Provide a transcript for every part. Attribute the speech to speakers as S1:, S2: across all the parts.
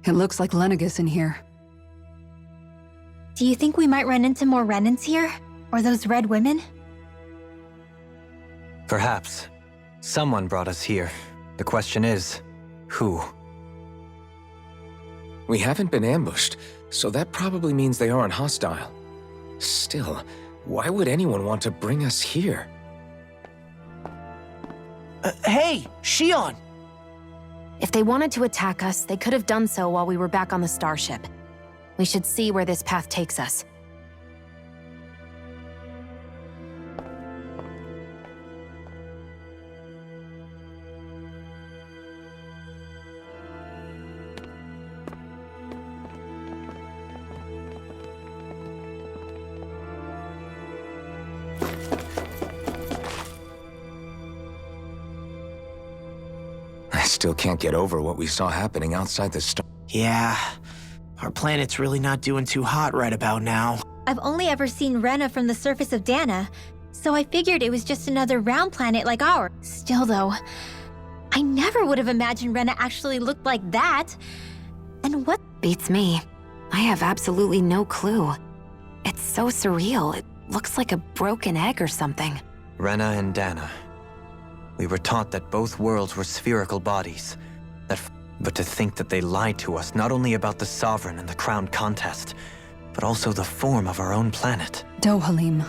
S1: It looks like Lenegus in here.
S2: Do you think we might run into more Renans here? Or those red women?
S3: Perhaps. Someone brought us here. The question is, who?
S4: We haven't been ambushed, so that probably means they aren't hostile. Still, why would anyone want to bring us here?
S5: Hey, Shion!
S6: If they wanted to attack us, they could have done so while we were back on the starship. We should see where this path takes us.
S4: I still can't get over what we saw happening outside the star.
S5: Yeah, our planet's really not doing too hot right about now.
S2: I've only ever seen Rena from the surface of Dana, so I figured it was just another round planet like ours. Still though, I never would have imagined Rena actually looked like that. And what
S6: Beats me. I have absolutely no clue. It's so surreal. It looks like a broken egg or something.
S3: Rena and Dana. We were taught that both worlds were spherical bodies. But to think that they lied to us not only about the Sovereign and the Crown contest, but also the form of our own planet.
S1: Dohalim.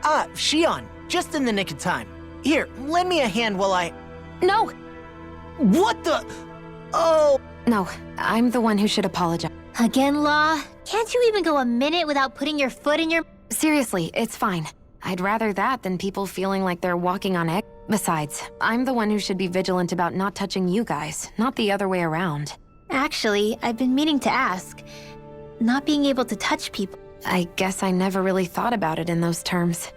S5: Ah, Shion, just in the nick of time. Here, lend me a hand while I...
S6: No!
S5: What the... Oh...
S6: No, I'm the one who should apologize.
S2: again, Law? Can't you even go a minute without putting your foot in your...
S6: Seriously, it's fine. I'd rather that than people feeling like they're walking on eggs. Besides, I'm the one who should be vigilant about not touching you guys, not the other way around.
S2: Actually, I've been meaning to ask. Not being able to touch people.
S6: I guess I never really thought about it in those terms.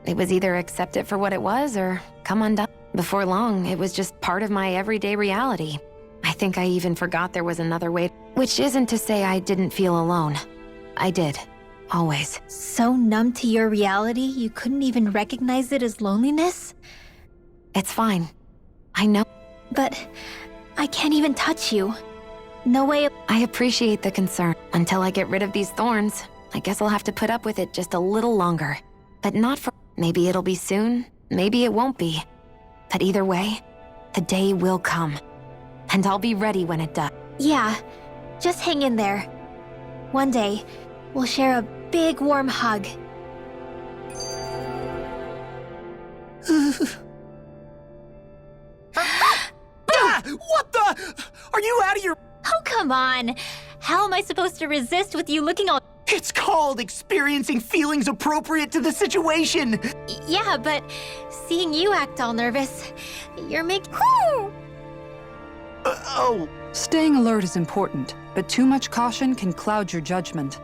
S6: It was either accept it for what it was or come undone. Before long, it was just part of my everyday reality. I think I even forgot there was another way, which isn't to say I didn't feel alone. I did. Always.
S2: So numb to your reality, you couldn't even recognize it as loneliness?
S6: It's fine. I know.
S2: But I can't even touch you. No way.
S6: I appreciate the concern. Until I get rid of these thorns, I guess I'll have to put up with it just a little longer. But not for... Maybe it'll be soon, maybe it won't be. But either way, the day will come. And I'll be ready when it does.
S2: Yeah, just hang in there. One day, we'll share a big warm hug.
S5: What the? Are you out of your...
S2: Oh, come on. How am I supposed to resist with you looking all...
S5: It's called experiencing feelings appropriate to the situation.
S2: Yeah, but seeing you act all nervous, you're making...
S5: Oh.
S1: Staying alert is important, but too much caution can cloud your judgment.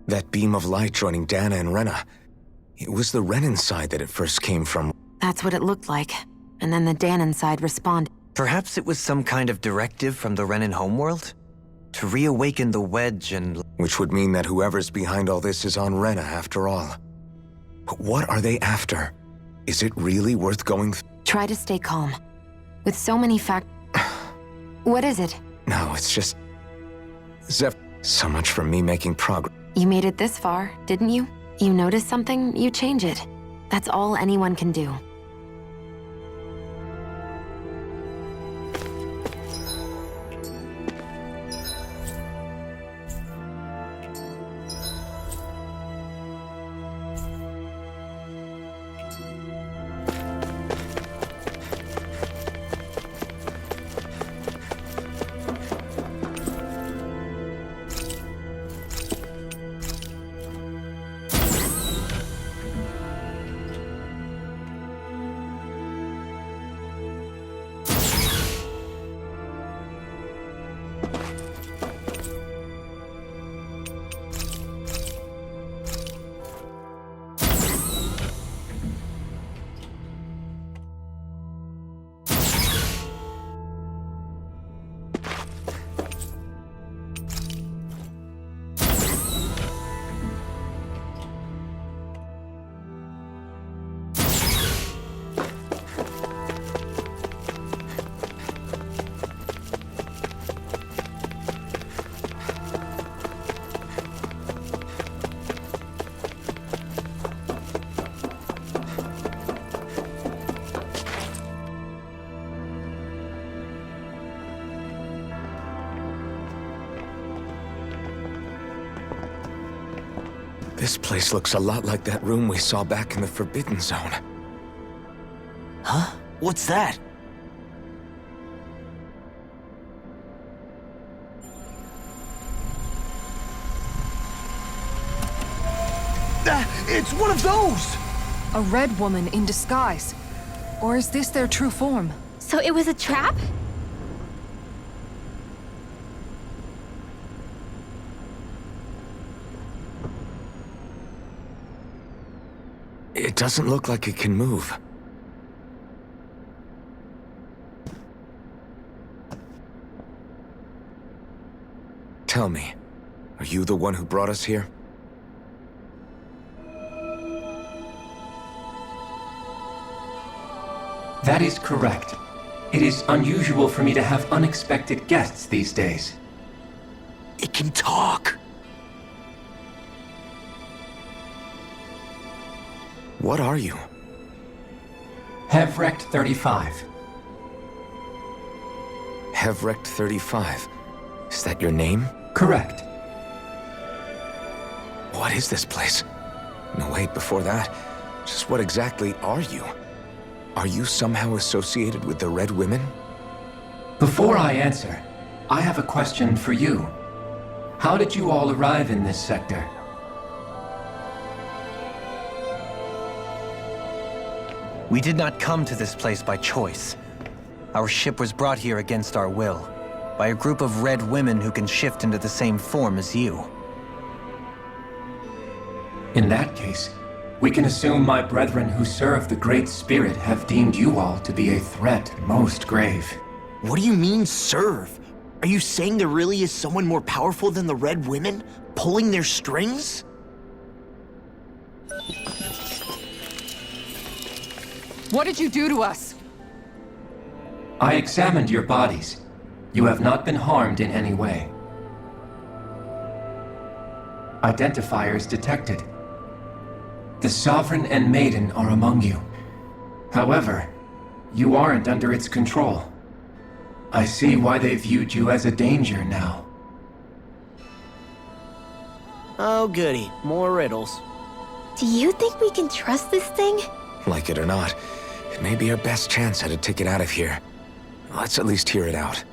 S4: That beam of light joining Dana and Rena. It was the Renan side that it first came from.
S6: That's what it looked like. And then the Danon side responded.
S3: Perhaps it was some kind of directive from the Renan homeworld? To reawaken the wedge and...
S4: Which would mean that whoever's behind all this is on Rena after all. But what are they after? Is it really worth going
S6: Try to stay calm. With so many What is it?
S4: No, it's just... Zeph, so much for me making progress.
S6: You made it this far, didn't you? You notice something, you change it. That's all anyone can do.
S4: This place looks a lot like that room we saw back in the Forbidden Zone.
S5: Huh? What's that? It's one of those!
S1: A red woman in disguise. Or is this their true form?
S2: So it was a trap?
S4: It doesn't look like it can move. Tell me, are you the one who brought us here?
S7: That is correct. It is unusual for me to have unexpected guests these days.
S5: It can talk!
S4: What are you?
S7: Hevrekt-35.
S4: Hevrekt-35. Is that your name?
S7: Correct.
S4: What is this place? No, wait, before that, just what exactly are you? Are you somehow associated with the Red Women?
S7: Before I answer, I have a question for you. How did you all arrive in this sector?
S3: We did not come to this place by choice. Our ship was brought here against our will, by a group of red women who can shift into the same form as you.
S7: In that case, we can assume my brethren who serve the Great Spirit have deemed you all to be a threat most grave.
S5: What do you mean, serve? Are you saying there really is someone more powerful than the Red Women, pulling their strings?
S1: What did you do to us?
S7: I examined your bodies. You have not been harmed in any way. Identifiers detected. The Sovereign and Maiden are among you. However, you aren't under its control. I see why they viewed you as a danger now.
S5: Oh goody, more riddles.
S2: Do you think we can trust this thing?
S4: Like it or not, it may be our best chance at a ticket out of here. Let's at least hear it out.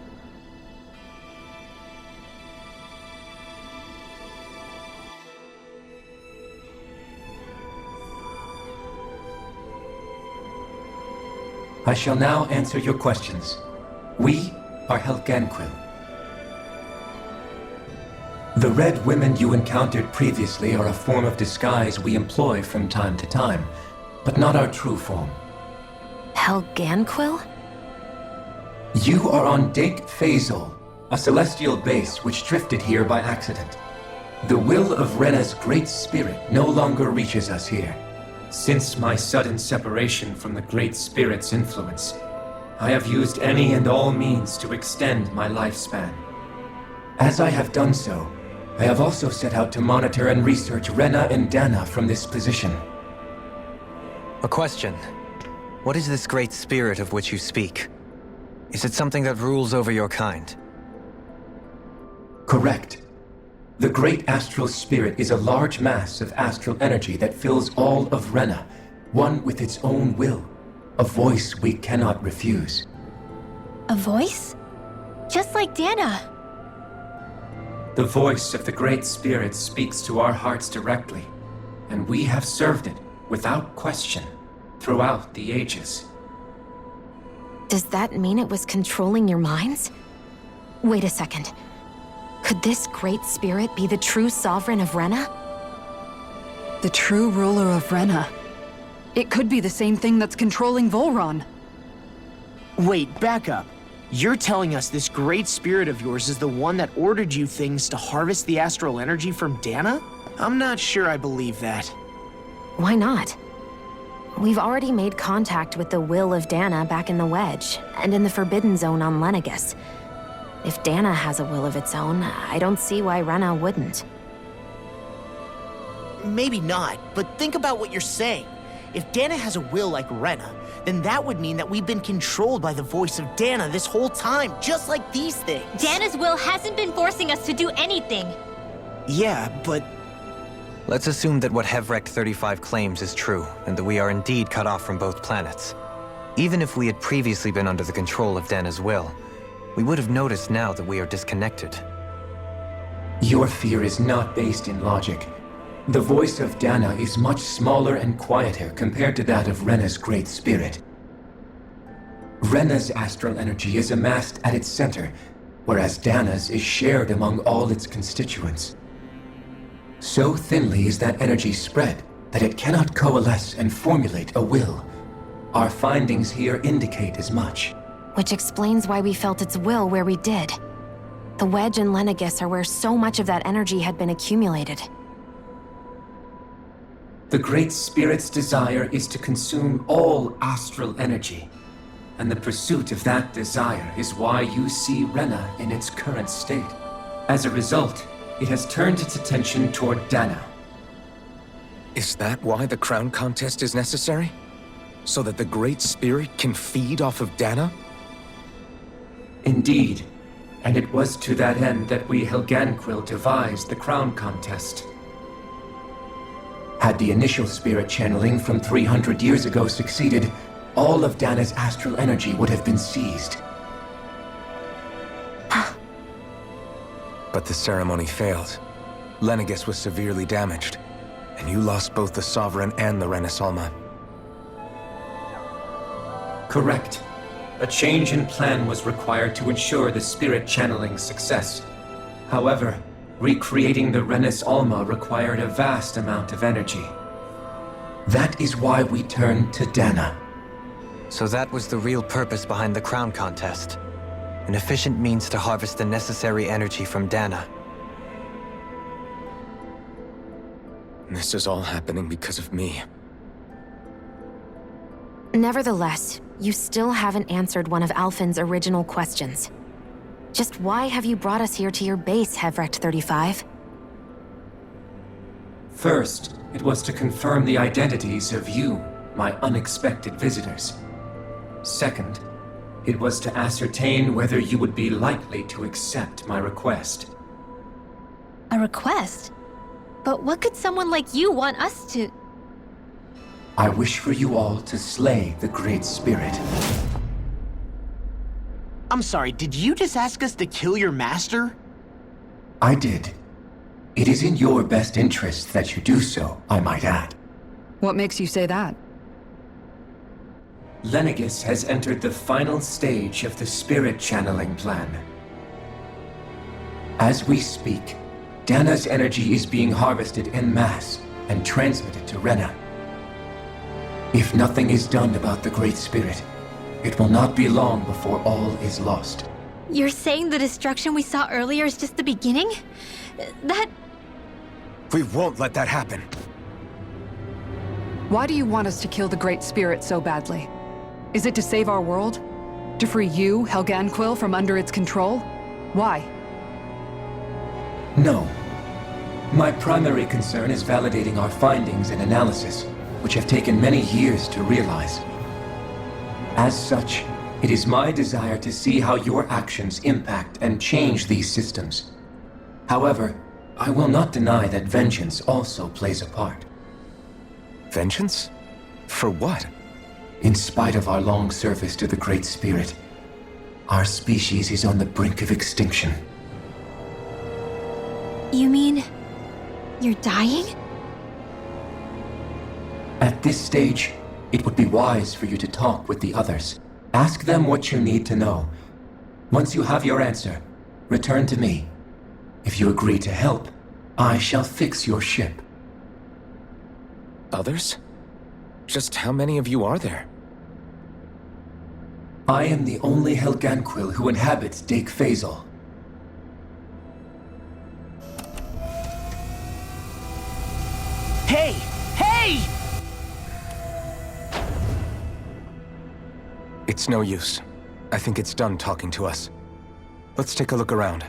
S7: I shall now answer your questions. We are Helganquil. The Red Women you encountered previously are a form of disguise we employ from time to time, but not our true form.
S6: Helganquil?
S7: You are on Dake Phasol, a celestial base which drifted here by accident. The will of Rena's Great Spirit no longer reaches us here. Since my sudden separation from the Great Spirit's influence, I have used any and all means to extend my lifespan. As I have done so, I have also set out to monitor and research Rena and Dana from this position.
S3: A question. What is this Great Spirit of which you speak? Is it something that rules over your kind?
S7: Correct. The Great Astral Spirit is a large mass of astral energy that fills all of Rena, one with its own will, a voice we cannot refuse.
S2: A voice? Just like Dana.
S7: The voice of the Great Spirit speaks to our hearts directly, and we have served it without question throughout the ages.
S6: Does that mean it was controlling your minds? Wait a second. Could this Great Spirit be the true Sovereign of Rena?
S1: The true ruler of Rena. It could be the same thing that's controlling Volron.
S5: Wait, back up. You're telling us this Great Spirit of yours is the one that ordered you things to harvest the astral energy from Dana? I'm not sure I believe that.
S6: Why not? We've already made contact with the will of Dana back in the Wedge, and in the Forbidden Zone on Lenegus. If Dana has a will of its own, I don't see why Rena wouldn't.
S5: Maybe not, but think about what you're saying. If Dana has a will like Rena, then that would mean that we've been controlled by the voice of Dana this whole time, just like these things.
S2: Dana's will hasn't been forcing us to do anything.
S5: Yeah, but
S3: Let's assume that what Hevrekt-35 claims is true, and that we are indeed cut off from both planets. Even if we had previously been under the control of Dana's will, we would have noticed now that we are disconnected.
S7: Your fear is not based in logic. The voice of Dana is much smaller and quieter compared to that of Rena's great spirit. Rena's astral energy is amassed at its center, whereas Dana's is shared among all its constituents. So thinly is that energy spread that it cannot coalesce and formulate a will. Our findings here indicate as much.
S6: Which explains why we felt its will where we did. The wedge and Lenegis are where so much of that energy had been accumulated.
S7: The Great Spirit's desire is to consume all astral energy, and the pursuit of that desire is why you see Rena in its current state. As a result, it has turned its attention toward Dana.
S4: Is that why the crown contest is necessary? So that the Great Spirit can feed off of Dana?
S7: Indeed, and it was to that end that we Helganquil devised the crown contest. Had the initial spirit channeling from 300 years ago succeeded, all of Dana's astral energy would have been seized.
S4: But the ceremony failed. Lenegis was severely damaged, and you lost both the Sovereign and the Renasalma.
S7: Correct. A change in plan was required to ensure the spirit channeling's success. However, recreating the Renis Alma required a vast amount of energy. That is why we turned to Dana.
S3: So that was the real purpose behind the crown contest. An efficient means to harvest the necessary energy from Dana.
S4: This is all happening because of me.
S6: Nevertheless, you still haven't answered one of Alphen's original questions. Just why have you brought us here to your base, Hevrekt-35?
S7: First, it was to confirm the identities of you, my unexpected visitors. Second, it was to ascertain whether you would be likely to accept my request.
S2: A request? But what could someone like you want us to...
S7: I wish for you all to slay the Great Spirit.
S5: I'm sorry, did you just ask us to kill your master?
S7: I did. It is in your best interest that you do so, I might add.
S1: What makes you say that?
S7: Lenegis has entered the final stage of the spirit channeling plan. As we speak, Dana's energy is being harvested en masse and transmitted to Rena. If nothing is done about the Great Spirit, it will not be long before all is lost.
S2: You're saying the destruction we saw earlier is just the beginning? That...
S4: We won't let that happen.
S1: Why do you want us to kill the Great Spirit so badly? Is it to save our world? To free you, Helganquil, from under its control? Why?
S7: No. My primary concern is validating our findings and analysis, which have taken many years to realize. As such, it is my desire to see how your actions impact and change these systems. However, I will not deny that vengeance also plays a part.
S4: Vengeance? For what?
S7: In spite of our long service to the Great Spirit, our species is on the brink of extinction.
S2: You mean... you're dying?
S7: At this stage, it would be wise for you to talk with the others. Ask them what you need to know. Once you have your answer, return to me. If you agree to help, I shall fix your ship.
S4: Others? Just how many of you are there?
S7: I am the only Helganquil who inhabits Dake Faisal.
S5: Hey! Hey!
S4: It's no use. I think it's done talking to us. Let's take a look around.